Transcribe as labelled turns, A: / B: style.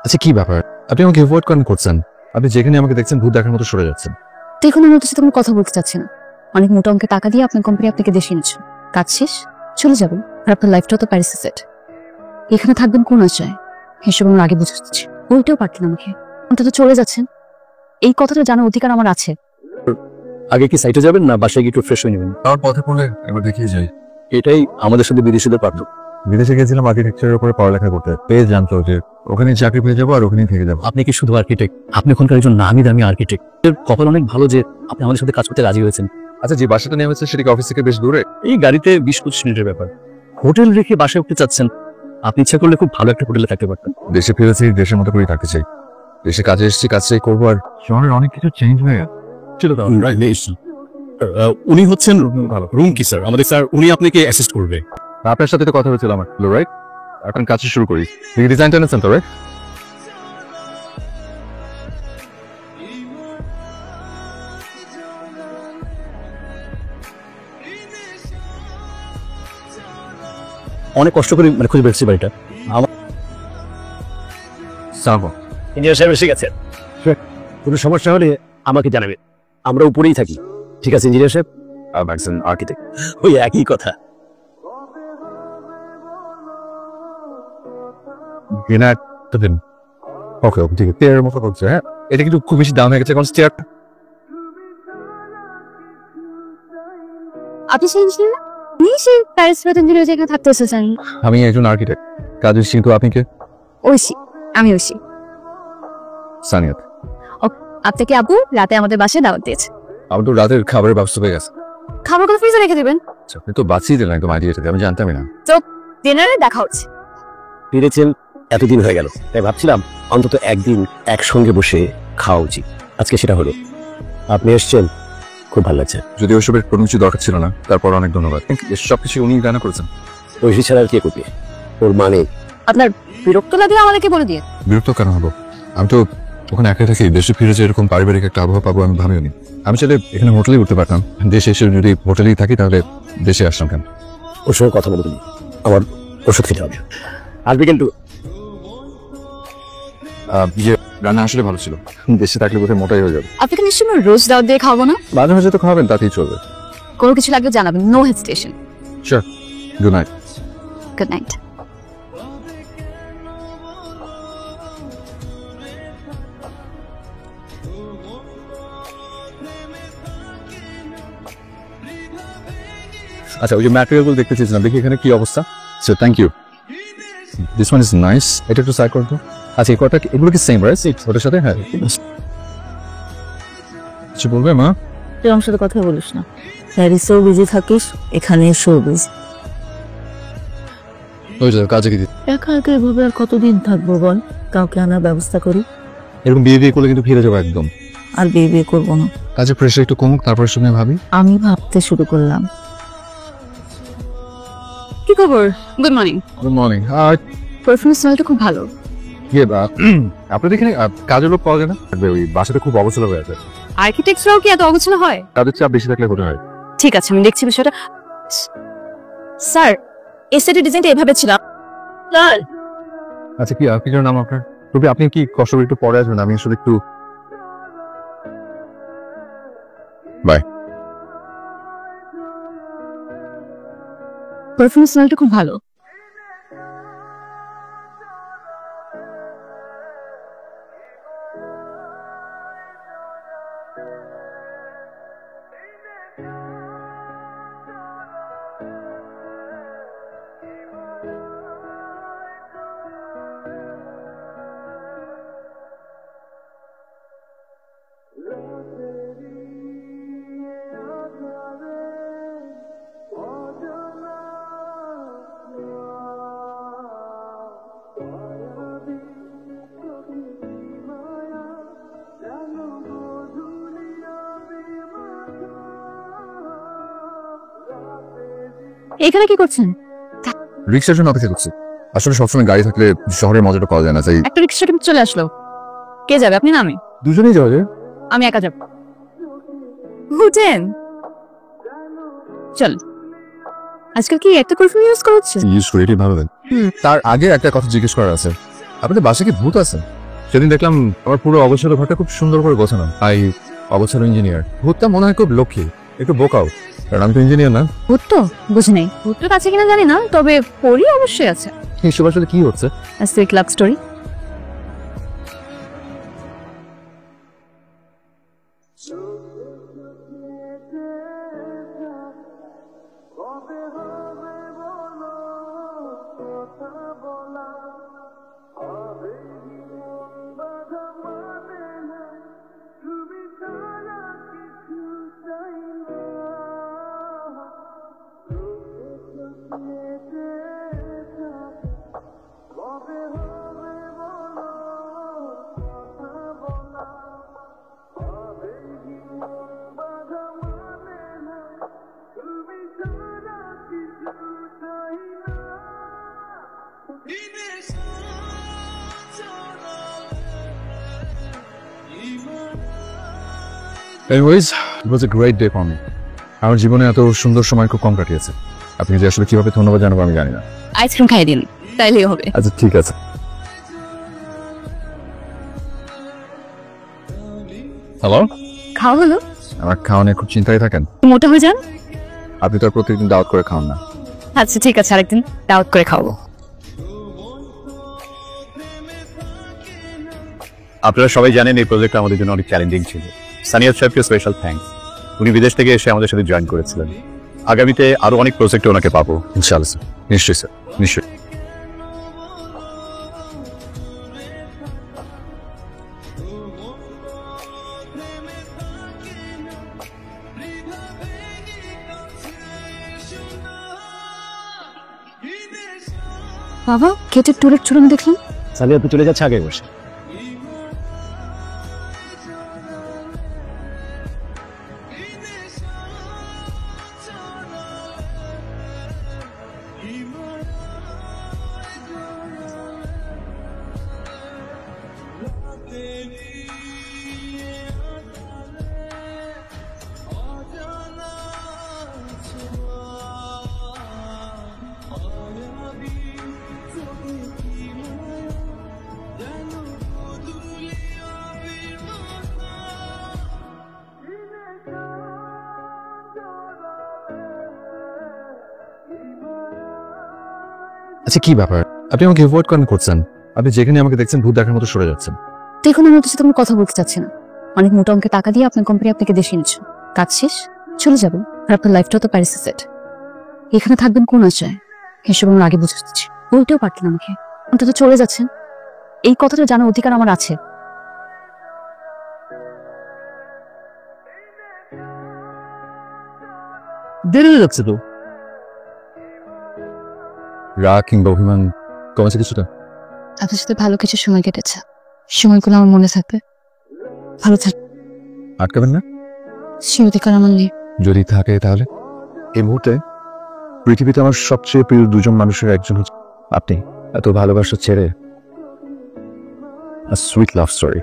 A: আচ্ছা কি ব্যাপার, আপনি আমাকে অ্যাভয়েড কেন করছেন? আপনি যেখানে আমাকে দেখছেন ভূত দেখার মতো সরে যাচ্ছেন।
B: দেখুন, আমি ওদের সাথে কোনো কথা বলতে চাচ্ছি না। অনেক মোটা অঙ্কের টাকা দিয়ে আপনার কোম্পানি আপনাকে দেশে এনেছে, কাজ শেষ চলে যাবেন, আর আপনার লাইফটাও তো প্যারিসে সেট। এখানে থাকবেন কোন আশায়? এসব আমার আগে বুঝতেছি, ওইটাও পারতেন আমাকে। অন্তত চলে যাচ্ছেন, এই কথাটা জানার অধিকার আমার আছে।
C: আগে কি সাইটে যাবেন না বাসায় গিয়ে একটু ফ্রেশ হয়ে নেবেন?
A: আমার পথে পড়লে একবার দেখিয়ে যাই।
C: এটাই আমাদের সাথে বিদেশিদের পার্থক্য।
A: বিদেশে গেছিলাম আর্কিটেকচারের উপরে পড়ালেখা করতে, পেয়ে জানতো যে ওখানে চাকরি পেয়ে যাবো আর ওখানেই থেকে যাবো।
C: আপনি কি শুধু আর্কিটেক্ট? আপনি ওখানকার একজন নামি দামি আর্কিটেক্ট। কপাল অনেক ভালো যে আপনি আমাদের সাথে কাজ করতে রাজি হয়েছেন।
A: আচ্ছা, যে বাসাটা নেমেছে সেটা কি অফিস থেকে বেশ দূরে?
C: এই গাড়িতে 20-25 মিনিটের ব্যাপার। হোটেল রেখে বাসায় উঠতে চাচ্ছেন, আপনি ইচ্ছা করলে খুব ভালো একটা হোটেলে থাকতে পারতেন।
A: দেশে ফিরেছি, দেশের মতো করেই থাকতে চাই। দেশে কাজে এসেছি, কাজটাই করবো। আর শহরের অনেক কিছু চেঞ্জ হয়ে গেছে।
C: উনি হচ্ছেন রুম কি স্যার? আমাদের স্যার উনি আপনাকে অ্যাসিস্ট করবে।
A: আপনার সাথে তো কথা হয়েছিল আমার, রাইট? এখন কাজ শুরু করি। ডিজাইনটা এনেছেন তো, রাইট?
C: অনেক কষ্ট করে খুঁজে পেয়েছি বাড়িটা। ইঞ্জিনিয়ার সাহেব এসে গেছেন। কোনো সমস্যা হলে আমাকে জানাবেন, আমরা উপরেই থাকি। ঠিক আছে ইঞ্জিনিয়ার সাহেব?
A: একজন আর্কিটেক্ট।
C: ওই একই কথা।
A: দিন। ওকে ওকে, ঠিক আছে। তেরের মতো করছে। হ্যাঁ, এটা কিন্তু খুব বেশি দাম হয়ে গেছে। এখন চেয়ার
B: আপনি সেই ইঞ্জিনিয়ার? সেই প্যারিস ইঞ্জিনিয়ার যেখানে থাকতে এসেছেন?
A: আমি একজন আর্কিটেক্ট, কাজ এসেছি। কিন্তু আপনি কে?
B: ঐশী, আমি ঐশী।
A: সানিয়াত।
B: আপনাকে আব্বু রাতে আমাদের বাসায় দাওয়াত দিয়েছে।
A: আমার তো রাতের খাবারের ব্যবস্থা হয়ে গেছে।
B: খাবার কথা ফ্রিজে রেখে দেবেন।
A: আপনি তো বাঁচিয়ে দিলেন একদম আইডিয়াটাকে, আমি জানতামই না।
B: তো ডিনারে দেখা হচ্ছে।
C: ফিরেছেন এতদিন হয়ে গেল, তাই ভাবছিলাম অন্তত একদিন একসঙ্গে বসে খাওয়া উচিত। আজকে সেটা হলো। আপনি এসছেন, খুব ভালো লাগছে।
A: যদি ওইসবের কোনো কিছু দরকার ছিল না, তারপর অনেক ধন্যবাদ। সবকিছু উনি রান্না করেছেন।
C: ঐশী ছাড়া আর কে করবে? ওর মানে
B: আপনার বিরক্ত লাগলে আমাদেরকে বলে দিয়ে।
A: বিরক্ত কেন হবো? আমি তো ওখানে একাই থাকি। দেশে ফিরে যে এরকম পারিবারিক একটা আবহাওয়া পাবো আমি ভাবিও নি। আমি চাইলে এখানে হোটেলেই উঠতে পারতাম। দেশে এসে যদি হোটেলেই থাকি তাহলে দেশে আসলাম কেন?
C: ওর সঙ্গে কথা বলে তুমি, আমার ওষুধ খেতে হবে। আসবে কিন্তু।
A: রান্না আসলে ভালো ছিল। দেশে থাকলে বোধহয় মোটাই হয়ে যাবে।
B: আপনাকে নিশ্চয়ই রোজ দাওয়াত দিয়ে খাওয়াবো না?
A: মাঝে মাঝে তো খাওয়াবেন, তাতেই চলবে।
B: কোনো কিছু লাগলে জানাবেন, no hesitation.
A: Sure. Good night.
B: Good night.
A: আচ্ছা, ওই যে ম্যাটেরিয়ালগুলো দেখতে চেয়েছিলাম, দেখি এখানে কি অবস্থা। So thank you. This one is nice. এটা একটু সাইড করতো। আচ্ছা, এই কটা এগুলো কি সেম রাইট? ওটার সাথে? হ্যাঁ। কিছু বলবে মা?
D: তুই আমার সাথে কথা বলিস না। প্যারিসেও বিজি থাকিস, এখানে এসেও বিজি।
A: ওই যে কাজে কি
D: একা একা এভাবে আর কতদিন থাকবো বল? কাউকে আনার ব্যবস্থা করি।
A: এরকম বিয়ে বিয়ে করলে কিন্তু ফিরে যাবো একদম।
D: আর বিয়ে বিয়ে করবো না।
A: কাজে প্রেশার একটু কমুক, তারপর শুনে ভাবি।
D: আমি ভাবতে শুরু করলাম।
B: কি খবর? Good morning.
A: Good morning.
B: Performance স্মেলটা খুব ভালো।
A: আপনাদের এখানে কাজের লোক পাওয়া যায় না? ওই বাসাটা খুব অবস্থা হয়ে আছে।
B: আর্কিটেক্টরাও কি এত অগোছালো হয়?
A: কাজের চাপ বেশি থাকলে হতে হয়।
B: ঠিক আছে, আমি দেখছি বিষয়টা। স্যার, এই সেটের ডিজাইনটা এভাবে ছিল।
A: আচ্ছা, কি আর্কিটেক্টের নাম আপনার? তবে আপনি কি কষ্ট করে একটু পরে আসবেন? আমি আসলে একটু বাই।
B: পারফরমেন্স স্মেলটা খুব ভালো। এখানে কি করছেন?
A: রিক্সার জন্য অপেক্ষা করছি। আসলে সবসময় গাড়ি থাকলে শহরের মজাটা পাওয়া যায় না, তাই।
B: একটা রিক্সা কিন্তু চলে আসলো। কে যাবে? আপনি না আমি?
A: দুজনেই যাওয়া যায়।
B: আমি একা যাব। উঠেন, চল। আজকাল কি একটা পারফিউম ইউজ করছেন?
A: ইউজ করে এটাই ভালো লাগে। তার আগে একটা কথা জিজ্ঞেস করার আছে। আপনাদের বাসায় কি ভূত আছে? সেদিন দেখলাম আমার পুরো অবসর ঘরটা খুব সুন্দর করে গোছানো। অবসর ইঞ্জিনিয়ার। ভূতটা মনে হয় খুব লক্ষ্মী, একটু বোকাও, কারণ আমি তো ইঞ্জিনিয়ার না।
B: ভূত তো বুঝি নেই, ভূতটা আছে কিনা জানি না, তবে পরি অবশ্যই আছে।
A: এসব আসলে কি হচ্ছে?
B: Sweet love story.
A: Anyways, it was a great day for me. আমার জীবনে এত সুন্দর সময় খুব কম কাটিয়েছে। আপনি যে আসলে কিভাবে ধন্যবাদ জানাবো আমি জানি না।
B: আইসক্রিম খাইয়ে দিন, তাইলেই হবে।
A: আচ্ছা ঠিক আছে। হ্যালো,
B: খাওয়া হলো?
A: আমার খাওয়া নিয়ে খুব চিন্তায় থাকেন।
B: মোটা হয়ে যান।
A: আপনি তো আর প্রত্যেকদিন দাওয়াত করে খাওয়ান না।
B: আচ্ছা ঠিক আছে, আরেকদিন দাওয়াত করে খাওয়াবো।
C: আপনারা সবাই জানেন এই প্রজেক্টটা আমাদের জন্য অনেক চ্যালেঞ্জিং ছিল। সানিয়া সাহেবকে স্পেশাল থ্যাঙ্কস, উনি বিদেশ থেকে এসে আমাদের সাথে জয়েন করেছিলেন। আগামীতে আরো অনেক প্রজেক্টে ওনাকে পাবো
A: ইনশাআল্লাহ স্যার, নিশ্চয়ই স্যার, নিশ্চয়ই।
B: বাবা কেটের টুলেট ছড়ানো দেখলাম।
C: সানিয়া তো চলে যাচ্ছে আগে বসে।
A: আচ্ছা কি ব্যাপার, আপনি আমাকে অ্যাভয়েড কেন করছেন? আপনি যেখানে আমাকে দেখছেন ভূত দেখার মতো সরে যাচ্ছেন।
B: দেখুন আমি আপনার সাথে কোনো কথা বলতে চাচ্ছি না। অনেক মোটা অঙ্কের টাকা দিয়ে আপনার কোম্পানি আপনাকে দেশে এনেছে, কাজ শেষ চলে যাবেন, আর আপনার লাইফটাও তো প্যারিসে সেট। এখানে থাকবেন কোন আশায়, এসব আমার আগে বুঝে দিচ্ছি। বলতেও পারতেন আমাকে, অন্তত চলে যাচ্ছেন, এই কথাটা জানার অধিকার আমার আছে।
C: দেরি হয়ে যাচ্ছে তো।
A: রাগ কিংবা অভিমান কমেছে কিছুটা?
B: আপনার সাথে ভালো কিছু সময় কেটেছে, সময়গুলো আমার মনে থাকবে। ভালো থাক।
A: আটকাবেন না?
B: সে অধিকার আমার নেই।
A: যদি থাকে তাহলে? এই মুহূর্তে পৃথিবীতে আমার সবচেয়ে প্রিয় দুজন মানুষের একজন হচ্ছে আপনি। এত ভালোবাসা ছেড়ে সুইট লাভ স্টোরি।